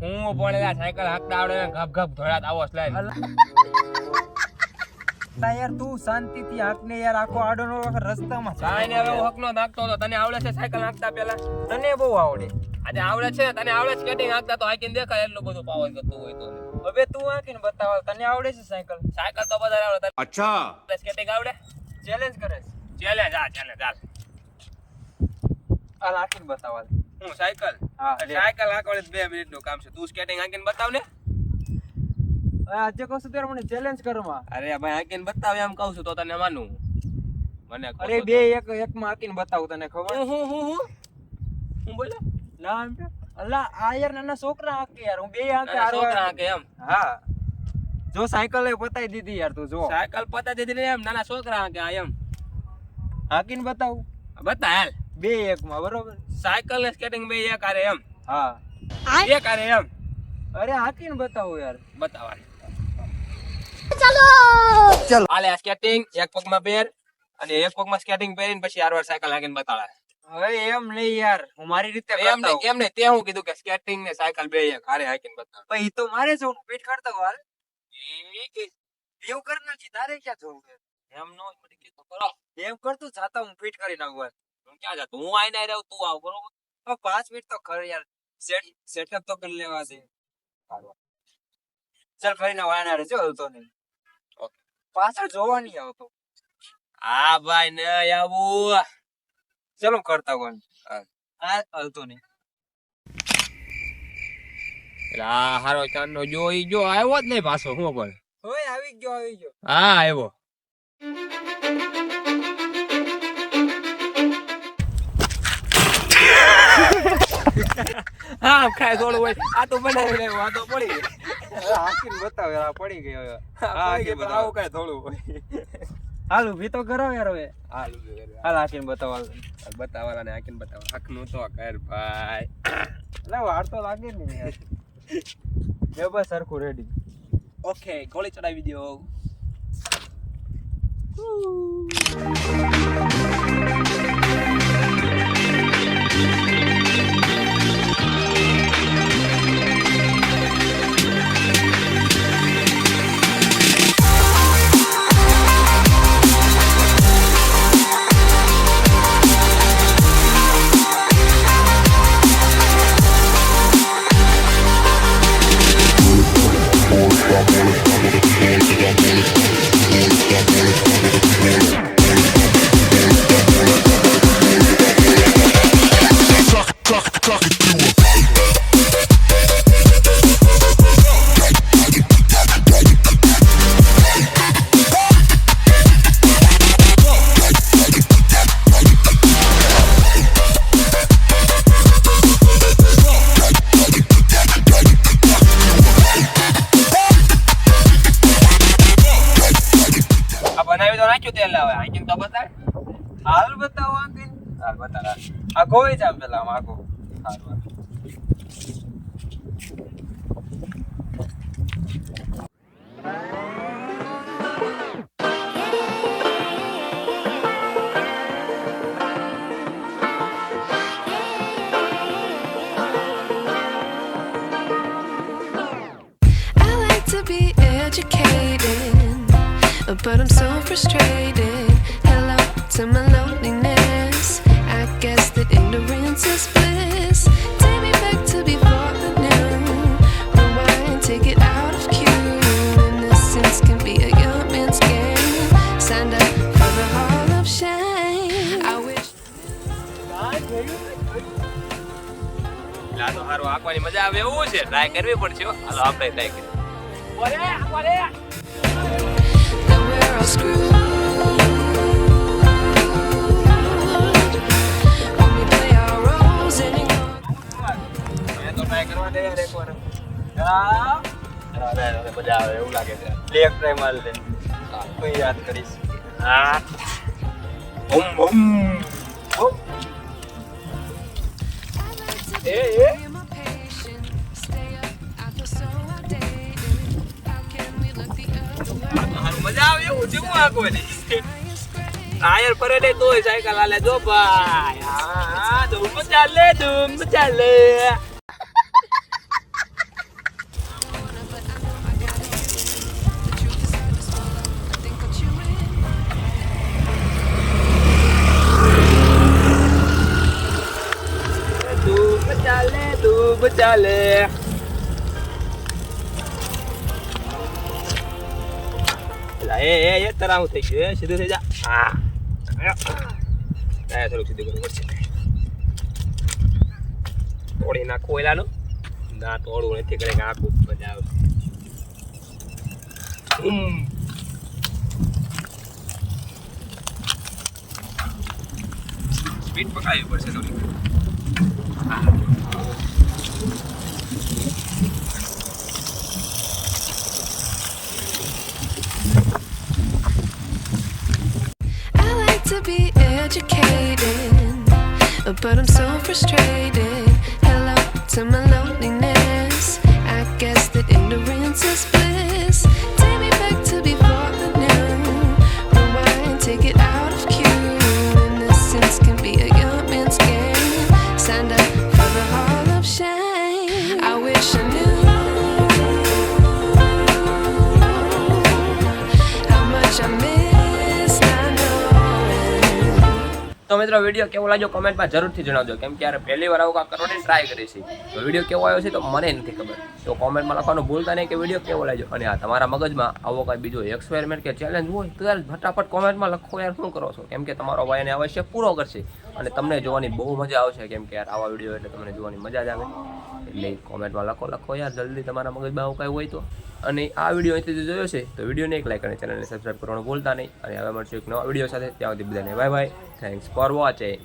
હું પણ સાયકલ હાંકતા આવડે ગપ ગપ ધોળાત આવો સ્લાઈડ યાર તું શાંતિથી હાંકને યાર આખો આડોનો રસ્તામાં કાઈ ને હવે હું હકનો નાખતો હતો તને આવડે છે સાયકલ હાંકતા પેલા તને બહુ આવડે આજે આવડે છે તને આવડે સ્કેટિંગ હાંકતા તો હાંકીને દેખાય એટલું બધું પાવર કરતું હોય તો હવે તું હાંકીને બતાવ તને આવડે છે સાયકલ સાયકલ તો બધા આવડે अच्छा સ્કેટિંગ આવડે ચેલેન્જ કરે છે ચેલેન્જ ચાલ હાલ હાંકીને બતાવ હું સાયકલ હા સાયકલ હાંકવાને 2 મિનિટ નું કામ છે તું સ્કેટિંગ હાંકીને બતાવ ને આજે કહું છું ત્યારે મને ચેલેન્જ કરવા અરે ભાઈ હાંકીને બતાવ એમ કહું છું તો તને માનું મને અરે બે એક માં હાંકીને બતાવું તને ખબર હું બોલ્યો ના એમ અલ્લા આ યાર નાના છોકરા હાંકે યાર હું બે હાંકે છોકરા હાંકે એમ હા જો સાયકલ એ પતાઈ દીધી યાર તું જો સાયકલ પતાઈ દીધી ને એમ નાના છોકરા હાંકે એમ હાંકીને બતાવું બતા હાલ બે એક માં બરોબર સાયકલ ને સ્કેટિંગ બે એક આરે એમ હા એક આરે એમ અરે હાંકીને બતાવો યાર બતાવ ચલો હાલે આ સ્કેટિંગ એક પગમાં પહેર અને એક પગમાં સ્કેટિંગ પહેરીને પછી આરવાર સાયકલ હાંકીને બતાવે હવે એમ નહીં યાર હું મારી રીતે એમ નહીં તે હું કીધું કે સ્કેટિંગ ને સાયકલ બે એક હારે હાંકીને બતાવ ભાઈ તો મારે જો પીટ કરતો હાલ એવું કર નથી તારે ક્યાં જવું એમ નો કીધું કરો એમ કરતું જાતા હું ફિટ કરી નાખું હું ક્યાં જાતો હું આઈને રહું તું આવ બરોબર 5 મિનિટ તો કર યાર સેટઅપ તો કરી લેવા દે ચાલ કરીને વાળના રહેજો તો નહીં ઓકે પાછળ જોવા નહીં આવતો હા ભાઈ ને આવું ચલો કરતા કોણ હા હાલતો નહીં આ હારો ચાંદનો જોઈ જો આવ્યો જ નહીં પાછો હું બોલ ઓય આવી ગયો હા આવ્યો હા ખાય થોડું હોય આ તો બનાવી લેવું આ તો પડી હાકીને બતાવ યાર પડી ગયો હા આવું કાય થોડું હોય હાલ ઉભી તો કરાવ યાર હવે હાલ હાકીને બતાવ બતાવવાને હાકીને બતાવ હાકનું તો કર ભાઈ એટલે વાર તો લાગે ને યાર એ બસ સરખું રેડી ઓકે ગોળી ચડાવી દો બનાવી તો નાખ્યું તેલ હવે આંકીને તો બતાવ હાલ બતાવો આંકીને હાલ બતાવ આખો હોય જામ પેલા આખો હાલ But I'm so frustrated. Hello to my loneliness. I guess that ignorance is bliss. Take me back to before the new. Rewind, take it out of cue. Innocence can be a young man's game. Signed up for the hall of shame. I wish. લાતો હારો આંકવાની મજા આવે એવું છે try કરવી પડશે હાલો આપણે try કરીએ ઓરે we're all screwed. When we play our roles and મેં તો ટ્રાય કરવા દે યાર એકવાર હા મજા આવે એવું લાગે છે લેક ટ્રાય માર લે કોઈ યાદ કરીશ હા બમ બમ એ મજા આવે એવું જેવું આંકવાની ટાયર ફરે ને તોય સાયકલ હાલે જો ભાઈ હા ધૂમ ચાલે બચા લે એ તરાવું થઈ ગયું સીધું થઈ જા હા થોડુંક સીધું કરવું પડશે તોડી નાખો એલાનું ના તોડવું નથી કરે આખું મજા આવશે સ્પીડ પકાવવી પડશે થોડી I like to be educated, but I'm so frustrated. Hello to my loneliness. I guess that ignorance is bliss. Take me back to before the new. Rewind, take it out of cue. Innocence can be a young man's game. Signed up for the hall of shame. I wish I knew how much I miss not knowing. તો મિત્રો video કેવો લાગ્યો કોમેન્ટમાં જરૂરથી જણાવજો કેમ કે યાર પહેલી વાર આવું કાંઈ કરવાની ટ્રાય કરી છે તો વિડીયો કેવો આવ્યો છે તો મને નથી ખબર તો કોમેન્ટમાં લખવાનું ભૂલતા નહીં કે વિડીયો કેવો લાગ્યો અને આ તમારા મગજમાં આવો કાંઈ બીજો એક્સપેરિમેન્ટ કે ચેલેન્જ હોય તો યાર ફટાફટ કોમેન્ટમાં લખો યાર શું કરો છો કેમ કે તમારો ભાઈ એને આવશ્યક પૂરો કરશે અને તમને જોવાની બહુ મજા આવશે કેમ કે યાર આવા વિડીયો એટલે તમને જોવાની મજા જ આવે એટલે કોમેન્ટમાં લખો યાર જલ્દી તમારા મગજમાં આવું કાંઈ હોય તો અને આ વિડીયો અહીંથી જોયો છે તો વિડીયોને એક લાઈક અને ચેનલને સબસ્ક્રાઈબ કરવાનું ભૂલતા નહીં અને હવે મળશું એક નવા વિડીયો સાથે ત્યાં સુધી બધાને bye bye thanks for watching